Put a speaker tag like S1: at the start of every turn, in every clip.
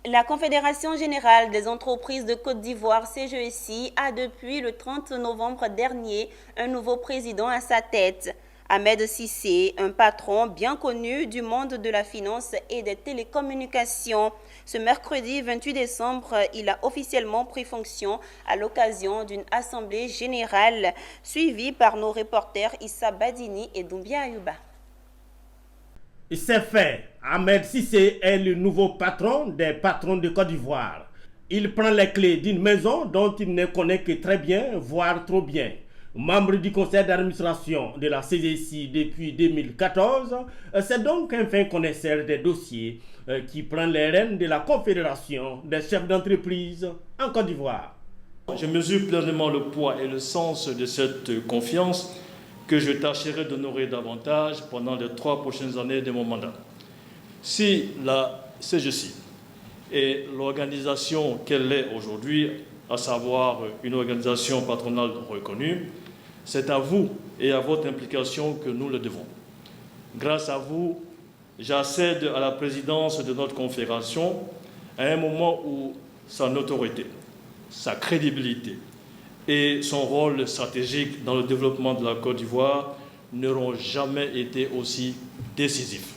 S1: La Confédération générale des entreprises de Côte d'Ivoire, CGECI, a depuis le 30 novembre dernier un nouveau président à sa tête. Ahmed Cissé, un patron bien connu du monde de la finance et des télécommunications. Ce mercredi 28 décembre, il a officiellement pris fonction à l'occasion d'une assemblée générale suivie par nos reporters Issa Badini et Doumbia Ayouba.
S2: C'est fait. Ahmed Cissé est le nouveau patron des patrons de Côte d'Ivoire. Il prend les clés d'une maison dont il ne connaît que très bien, voire trop bien. Membre du conseil d'administration de la CGECI depuis 2014, c'est donc un fin connaisseur des dossiers qui prend les rênes de la Confédération des chefs d'entreprise en Côte d'Ivoire.
S3: Je mesure pleinement le poids et le sens de cette confiance que je tâcherai d'honorer davantage pendant les 3 prochaines années de mon mandat. Si la CGECI est l'organisation qu'elle est aujourd'hui, à savoir une organisation patronale reconnue, c'est à vous et à votre implication que nous le devons. Grâce à vous, j'accède à la présidence de notre confédération à un moment où sa notoriété, sa crédibilité et son rôle stratégique dans le développement de la Côte d'Ivoire n'auront jamais été aussi décisifs.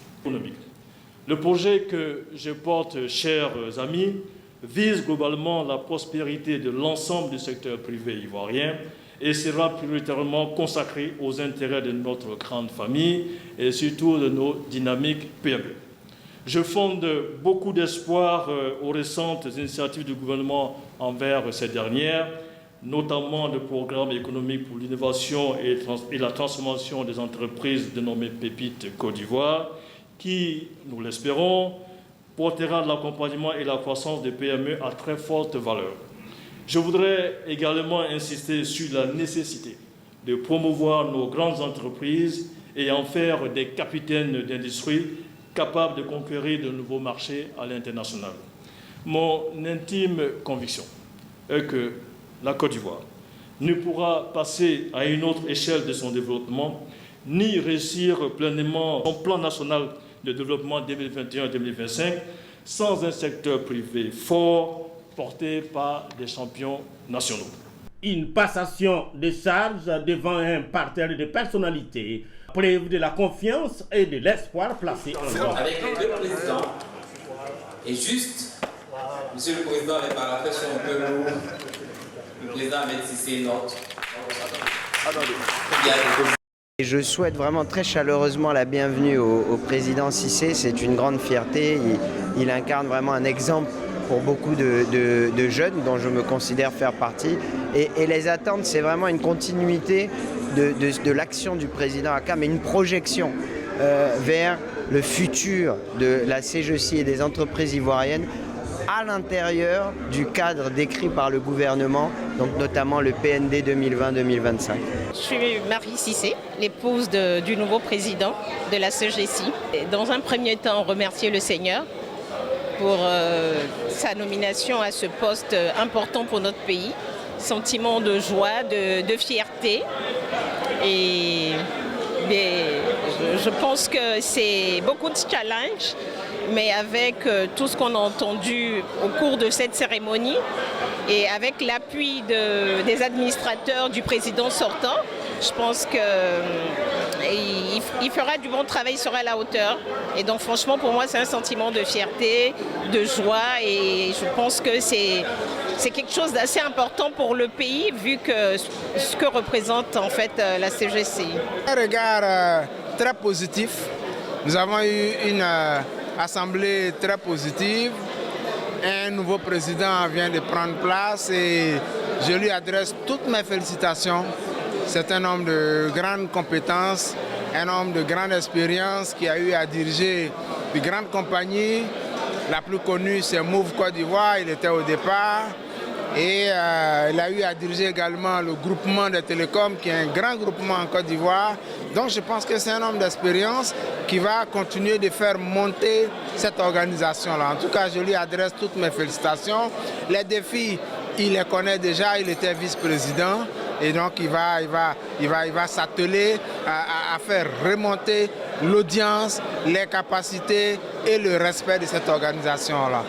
S3: Le projet que je porte, chers amis, vise globalement la prospérité de l'ensemble du secteur privé ivoirien et sera prioritairement consacré aux intérêts de notre grande famille et surtout de nos dynamiques PME. Je fonde beaucoup d'espoir aux récentes initiatives du gouvernement envers ces dernières, notamment le programme économique pour l'innovation et la transformation des entreprises dénommé Pépite Côte d'Ivoire, qui, nous l'espérons, portera l'accompagnement et la croissance des PME à très forte valeur. Je voudrais également insister sur la nécessité de promouvoir nos grandes entreprises et en faire des capitaines d'industrie capables de conquérir de nouveaux marchés à l'international. Mon intime conviction est que la Côte d'Ivoire ne pourra passer à une autre échelle de son développement, ni réussir pleinement son plan national de développement 2021-2025 sans un secteur privé fort porté par des champions nationaux.
S2: Une passation de charges devant un parterre de personnalités, preuve de la confiance et de l'espoir placé en l'homme.
S4: Avec les deux présidents, et juste, Monsieur le Président, les paraphrèses sont un peu lourds. Le président Ahmed Cissé note.
S5: Et je souhaite vraiment très chaleureusement la bienvenue au président Cissé. C'est une grande fierté. Il incarne vraiment un exemple pour beaucoup de jeunes dont je me considère faire partie. Et les attentes, c'est vraiment une continuité de l'action du président Aka, mais une projection vers le futur de la CGECI et des entreprises ivoiriennes à l'intérieur du cadre décrit par le gouvernement, donc notamment le PND 2020-2025.
S6: Je suis Marie Cissé, l'épouse du nouveau président de la CGECI. Dans un premier temps, remercier le Seigneur pour sa nomination à ce poste important pour notre pays. Sentiment de joie, de fierté. Et je pense que c'est beaucoup de challenges, mais avec tout ce qu'on a entendu au cours de cette cérémonie et avec l'appui des administrateurs du président sortant, je pense qu'il fera du bon travail, il sera à la hauteur. Et donc franchement, pour moi, c'est un sentiment de fierté, de joie, et je pense que c'est quelque chose d'assez important pour le pays, vu que ce que représente en fait la CGECI.
S7: Un regard très positif. Nous avons eu une assemblée très positive. Un nouveau président vient de prendre place et je lui adresse toutes mes félicitations. C'est un homme de grandes compétences, un homme de grande expérience qui a eu à diriger de grandes compagnies. La plus connue, c'est Move Côte d'Ivoire, il était au départ. Et il a eu à diriger également le groupement des télécoms, qui est un grand groupement en Côte d'Ivoire. Donc je pense que c'est un homme d'expérience qui va continuer de faire monter cette organisation-là. En tout cas, je lui adresse toutes mes félicitations. Les défis, il les connaît déjà, il était vice-président. Et donc il va s'atteler à faire remonter l'audience, les capacités et le respect de cette organisation-là.